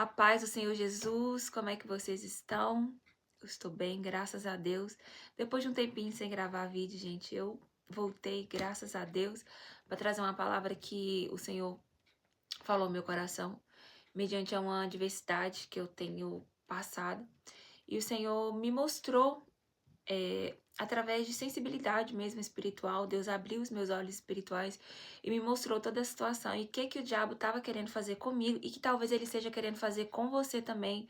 A paz do Senhor Jesus, como é que vocês estão? Eu estou bem, graças a Deus. Depois de um tempinho sem gravar vídeo, gente, eu voltei, graças a Deus, para trazer uma palavra que o Senhor falou no meu coração, mediante uma adversidade que eu tenho passado. E o Senhor me mostrou, através de sensibilidade mesmo espiritual, Deus abriu os meus olhos espirituais e me mostrou toda a situação e o que o diabo estava querendo fazer comigo e que talvez ele esteja querendo fazer com você também,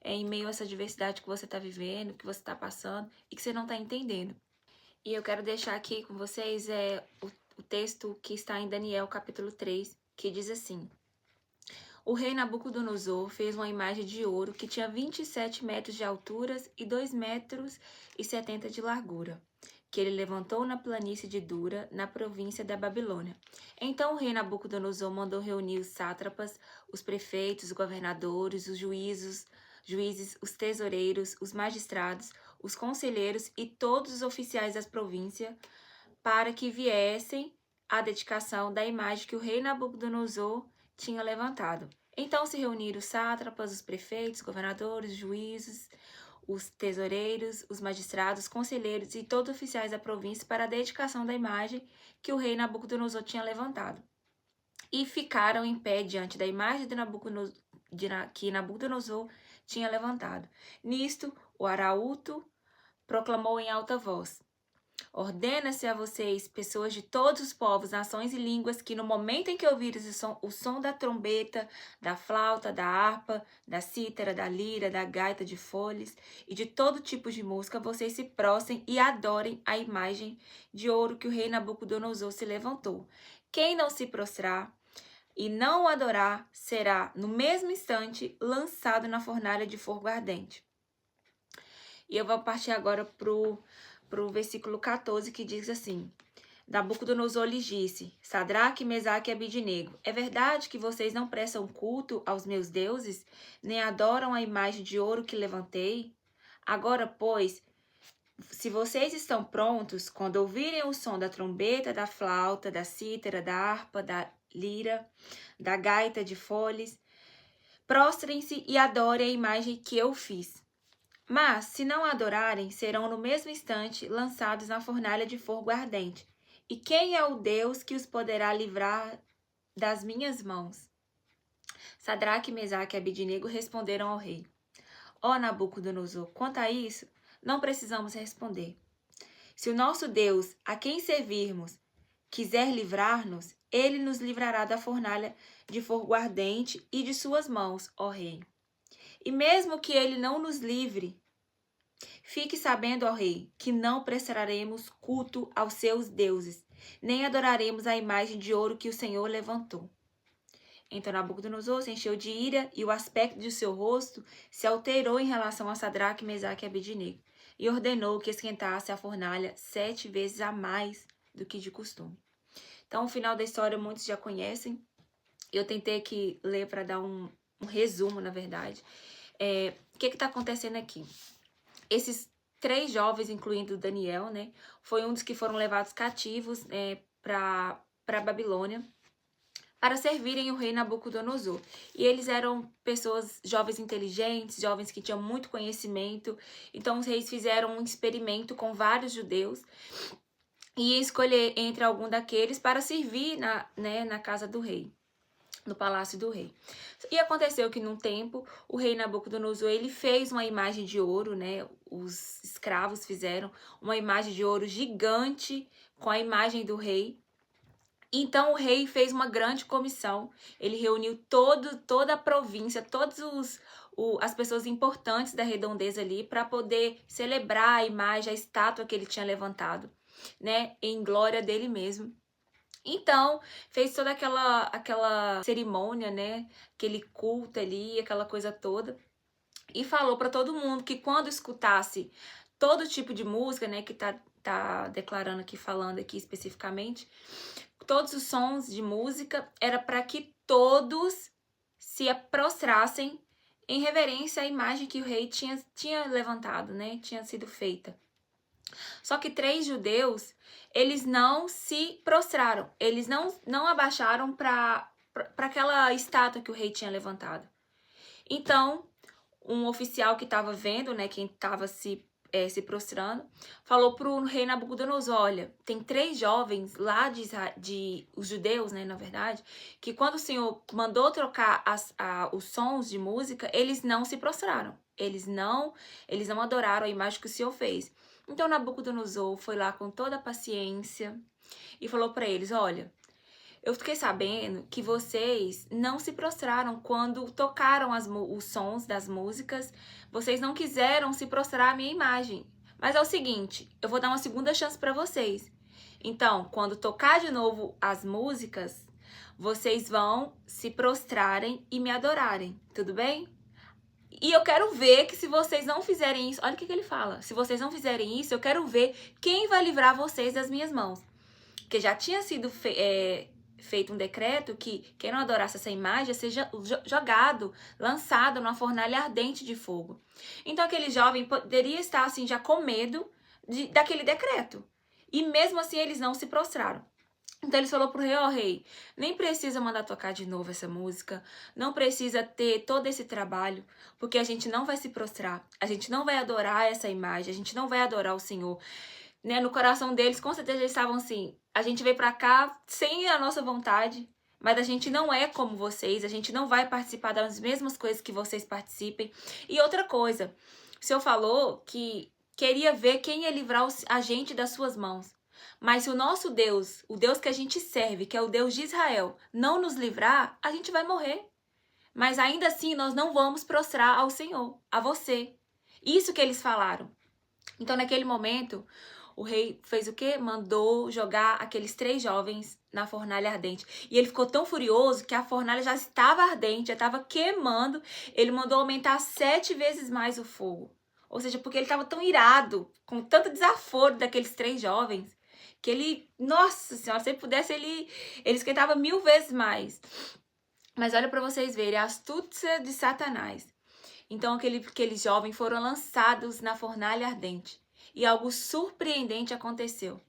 em meio a essa adversidade que você está vivendo, que você está passando e que você não está entendendo. E eu quero deixar aqui com vocês o texto que está em Daniel capítulo 3, que diz assim: o rei Nabucodonosor fez uma imagem de ouro que tinha 27 metros de altura e 2 metros e 70 de largura, que ele levantou na planície de Dura, na província da Babilônia. Então o rei Nabucodonosor mandou reunir os sátrapas, os prefeitos, os governadores, os juízes, os tesoureiros, os magistrados, os conselheiros e todos os oficiais das províncias para que viessem à dedicação da imagem que o rei Nabucodonosor tinha levantado. Então se reuniram os sátrapas, os prefeitos, governadores, juízes, os tesoureiros, os magistrados, os conselheiros e todos os oficiais da província para a dedicação da imagem que o rei Nabucodonosor tinha levantado. E ficaram em pé diante da imagem que Nabucodonosor tinha levantado. Nisto, o arauto proclamou em alta voz: ordena-se a vocês, pessoas de todos os povos, nações e línguas, que no momento em que ouvirem o som da trombeta, da flauta, da harpa, da cítara, da lira, da gaita de folhas e de todo tipo de música, vocês se prostrem e adorem a imagem de ouro que o rei Nabucodonosor se levantou. Quem não se prostrar e não o adorar será, no mesmo instante, lançado na fornalha de fogo ardente. E eu vou partir agora para o versículo 14, que diz assim: Nabucodonosor lhes disse: Sadraque, Mesaque e Abidnego, é verdade que vocês não prestam culto aos meus deuses, nem adoram a imagem de ouro que levantei? Agora, pois, se vocês estão prontos, quando ouvirem o som da trombeta, da flauta, da cítara, da harpa, da lira, da gaita de folhas, prostrem-se e adorem a imagem que eu fiz. Mas, se não adorarem, serão no mesmo instante lançados na fornalha de fogo ardente. E quem é o Deus que os poderá livrar das minhas mãos? Sadraque, Mesaque e Abidnego responderam ao rei: Ó Nabucodonosor, quanto a isso, não precisamos responder. Se o nosso Deus, a quem servirmos, quiser livrar-nos, ele nos livrará da fornalha de fogo ardente e de suas mãos, ó rei. E mesmo que ele não nos livre, fique sabendo, ó rei, que não prestaremos culto aos seus deuses, nem adoraremos a imagem de ouro que o Senhor levantou. Então Nabucodonosor se encheu de ira e o aspecto de seu rosto se alterou em relação a Sadraque, Mesaque e Abidnego, e ordenou que esquentasse a fornalha 7 vezes a mais do que de costume. Então, o final da história muitos já conhecem. Eu tentei aqui ler para dar um resumo, na verdade. O que está acontecendo aqui? Esses 3 jovens, incluindo Daniel, né, foi um dos que foram levados cativos para Babilônia para servirem o rei Nabucodonosor. E eles eram pessoas, jovens inteligentes, jovens que tinham muito conhecimento. Então os reis fizeram um experimento com vários judeus e escolher entre algum daqueles para servir na casa do rei, no palácio do rei. E aconteceu que num tempo o rei Nabucodonosor ele fez uma imagem de ouro, né? Os escravos fizeram uma imagem de ouro gigante com a imagem do rei. Então o rei fez uma grande comissão. Ele reuniu toda a província, as pessoas importantes da redondeza ali para poder celebrar a imagem, a estátua que ele tinha levantado, né? Em glória dele mesmo. Então, fez toda aquela cerimônia, né? Aquele culto ali, aquela coisa toda. E falou para todo mundo que quando escutasse todo tipo de música, né? Que tá declarando aqui, falando aqui especificamente, todos os sons de música, era para que todos se prostrassem em reverência à imagem que o rei tinha levantado, né? Tinha sido feita. Só que 3 judeus, eles não se prostraram, eles não abaixaram para aquela estátua que o rei tinha levantado. Então, um oficial que estava vendo, né, quem estava se prostrando, falou para o rei Nabucodonosor: olha, tem 3 jovens lá os judeus, né, na verdade, que quando o Senhor mandou trocar os sons de música, eles não se prostraram. Eles não adoraram a imagem que o Senhor fez. Então Nabucodonosor foi lá com toda a paciência e falou para eles: olha, eu fiquei sabendo que vocês não se prostraram quando tocaram os sons das músicas. Vocês não quiseram se prostrar à minha imagem. Mas é o seguinte, eu vou dar uma segunda chance para vocês. Então, quando tocar de novo as músicas, vocês vão se prostrarem e me adorarem, tudo bem? E eu quero ver que se vocês não fizerem isso, olha o que ele fala. Se vocês não fizerem isso, eu quero ver quem vai livrar vocês das minhas mãos. Porque já tinha sido feito um decreto que quem não adorasse essa imagem seja jogado, lançado numa fornalha ardente de fogo. Então aquele jovem poderia estar assim já com medo daquele decreto. E mesmo assim eles não se prostraram. Então ele falou pro rei: ó rei, nem precisa mandar tocar de novo essa música, não precisa ter todo esse trabalho, porque a gente não vai se prostrar, a gente não vai adorar essa imagem, a gente não vai adorar o Senhor. Né, no coração deles, com certeza eles estavam assim: a gente veio pra cá sem a nossa vontade, mas a gente não é como vocês, a gente não vai participar das mesmas coisas que vocês participem. E outra coisa, o Senhor falou que queria ver quem ia livrar a gente das suas mãos. Mas se o nosso Deus, o Deus que a gente serve, que é o Deus de Israel, não nos livrar, a gente vai morrer. Mas ainda assim nós não vamos prostrar ao Senhor, a você. Isso que eles falaram. Então naquele momento o rei fez o quê? Mandou jogar aqueles 3 jovens na fornalha ardente. E ele ficou tão furioso que a fornalha já estava ardente, já estava queimando. Ele mandou aumentar 7 vezes mais o fogo. Ou seja, porque ele estava tão irado, com tanto desaforo daqueles 3 jovens, que ele, nossa senhora, se ele pudesse, ele esquentava 1000 vezes mais. Mas olha para vocês verem a astúcia de Satanás. Então aqueles jovens foram lançados na fornalha ardente. E algo surpreendente aconteceu.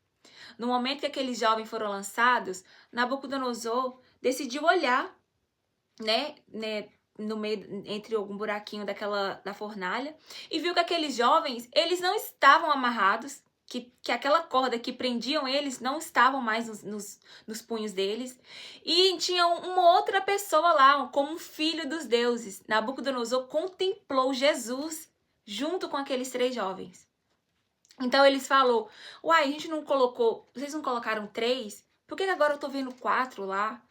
No momento que aqueles jovens foram lançados, Nabucodonosor decidiu olhar, né, no meio, entre algum buraquinho da fornalha, e viu que aqueles jovens, eles não estavam amarrados, que aquela corda que prendiam eles não estavam mais nos punhos deles, e tinha uma outra pessoa lá, como um filho dos deuses. Nabucodonosor contemplou Jesus junto com aqueles 3 jovens. Então eles falou: uai, a gente não colocou, vocês não colocaram 3? Por que agora eu tô vendo 4 lá?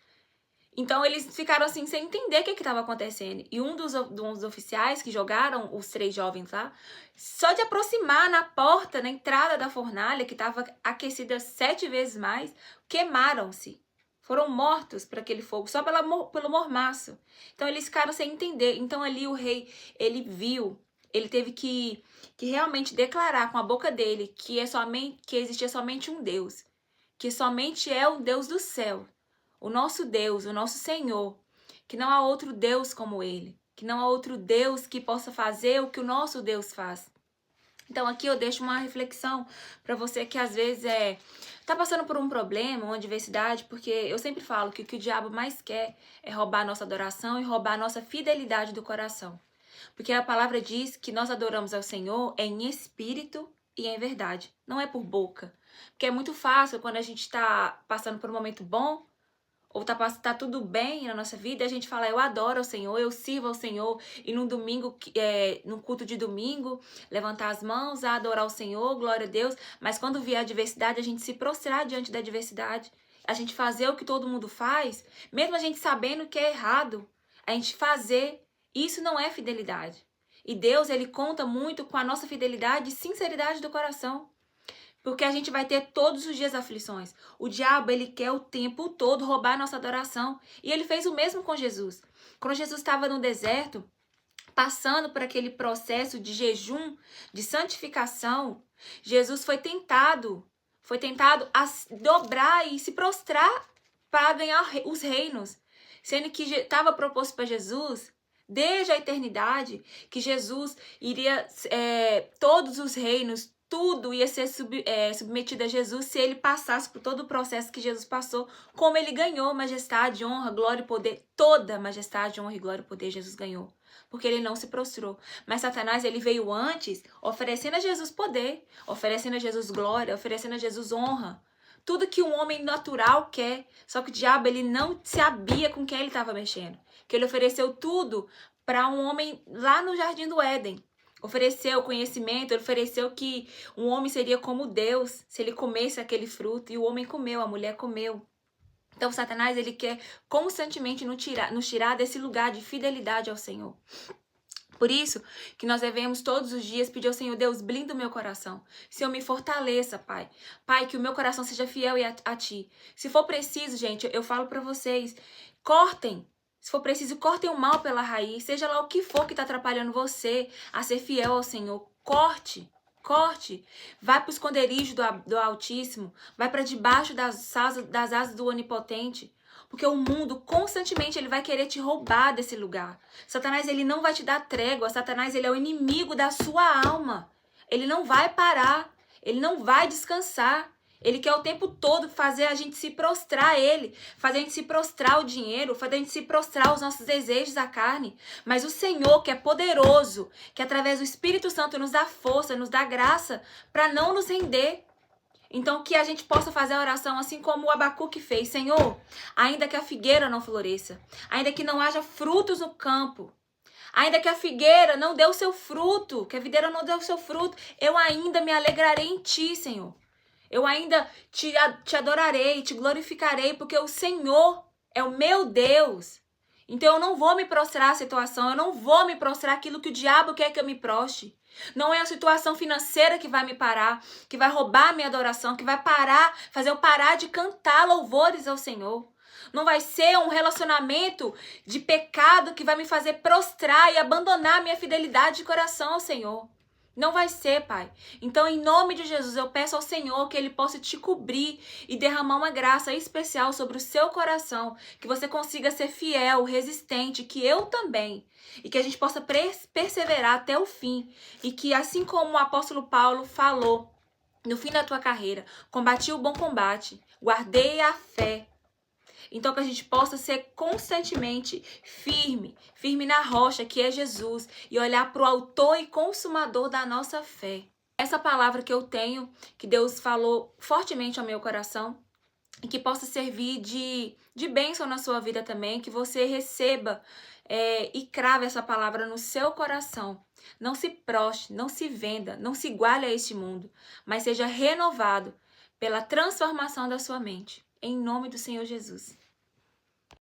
Então eles ficaram assim sem entender o que estava acontecendo. E um dos oficiais que jogaram os 3 jovens lá, só de aproximar na porta, na entrada da fornalha, que estava aquecida 7 vezes mais, queimaram-se. Foram mortos por aquele fogo, só pelo mormaço. Então eles ficaram sem entender. Então ali o rei, ele viu, ele teve que realmente declarar com a boca dele que existia somente um Deus, que somente é o Deus do céu, o nosso Deus, o nosso Senhor, que não há outro Deus como Ele, que não há outro Deus que possa fazer o que o nosso Deus faz. Então aqui eu deixo uma reflexão para você que às vezes tá passando por um problema, uma adversidade, porque eu sempre falo que o que o diabo mais quer é roubar a nossa adoração e roubar a nossa fidelidade do coração. Porque a palavra diz que nós adoramos ao Senhor em espírito e em verdade, não é por boca. Porque é muito fácil quando a gente está passando por um momento bom, ou tá tudo bem na nossa vida, a gente fala: eu adoro ao Senhor, eu sirvo ao Senhor, e num domingo, num culto de domingo, levantar as mãos, a adorar o Senhor, glória a Deus. Mas quando vier a adversidade, a gente se prostrar diante da adversidade, a gente fazer o que todo mundo faz, mesmo a gente sabendo que é errado, a gente fazer, isso não é fidelidade. E Deus, Ele conta muito com a nossa fidelidade e sinceridade do coração. Porque a gente vai ter todos os dias aflições. O diabo, ele quer o tempo todo roubar a nossa adoração. E ele fez o mesmo com Jesus. Quando Jesus estava no deserto, passando por aquele processo de jejum, de santificação, Jesus foi tentado a dobrar e se prostrar para ganhar os reinos. Sendo que estava proposto para Jesus, desde a eternidade, que Jesus iria, todos os reinos, tudo ia ser submetido a Jesus se ele passasse por todo o processo que Jesus passou, como ele ganhou majestade, honra, glória e poder. Toda majestade, honra e glória e poder Jesus ganhou. porque ele não se prostrou. Mas Satanás, ele veio antes oferecendo a Jesus poder, oferecendo a Jesus glória, oferecendo a Jesus honra. Tudo que um homem natural quer. Só que o diabo, ele não sabia com quem ele estava mexendo. Que ele ofereceu tudo para um homem lá no Jardim do Éden. Ofereceu conhecimento, ele ofereceu que um homem seria como Deus se ele comesse aquele fruto. E o homem comeu, a mulher comeu. Então, Satanás, ele quer constantemente nos tirar desse lugar de fidelidade ao Senhor. Por isso que nós devemos todos os dias pedir ao Senhor, Deus, blinda o meu coração. Senhor, me fortaleça, Pai. Pai, que o meu coração seja fiel a Ti. Se for preciso, gente, eu falo para vocês, cortem. Se for preciso, cortem o mal pela raiz. Seja lá o que for que está atrapalhando você a ser fiel ao Senhor. Corte. Corte, vai para o esconderijo do Altíssimo, vai para debaixo das asas do Onipotente, porque o mundo constantemente ele vai querer te roubar desse lugar. Satanás, ele não vai te dar trégua. Satanás, ele é o inimigo da sua alma. Ele não vai parar, ele não vai descansar. Ele quer o tempo todo fazer a gente se prostrar a ele, fazer a gente se prostrar ao dinheiro, fazer a gente se prostrar aos nossos desejos da carne. Mas o Senhor, que é poderoso, que através do Espírito Santo nos dá força, nos dá graça para não nos render. Então, que a gente possa fazer a oração assim como o Abacuque fez. Senhor, ainda que a figueira não floresça, ainda que não haja frutos no campo, ainda que a figueira não dê o seu fruto, que a videira não dê o seu fruto, eu ainda me alegrarei em Ti, Senhor. Eu ainda te adorarei, te glorificarei, porque o Senhor é o meu Deus. Então eu não vou me prostrar à situação, eu não vou me prostrar àquilo que o diabo quer que eu me proste. Não é a situação financeira que vai me parar, que vai roubar a minha adoração, que vai fazer eu parar de cantar louvores ao Senhor. Não vai ser um relacionamento de pecado que vai me fazer prostrar e abandonar a minha fidelidade de coração ao Senhor. Não vai ser, Pai. Então, em nome de Jesus, eu peço ao Senhor que Ele possa te cobrir e derramar uma graça especial sobre o seu coração, que você consiga ser fiel, resistente, que eu também, e que a gente possa perseverar até o fim, e que assim como o apóstolo Paulo falou no fim da tua carreira, combati o bom combate, guardei a fé. Então, que a gente possa ser constantemente firme na rocha que é Jesus e olhar para o autor e consumador da nossa fé. Essa palavra que eu tenho, que Deus falou fortemente ao meu coração, e que possa servir de bênção na sua vida também, que você receba e crave essa palavra no seu coração. Não se proste, não se venda, não se iguale a este mundo, mas seja renovado pela transformação da sua mente. Em nome do Senhor Jesus.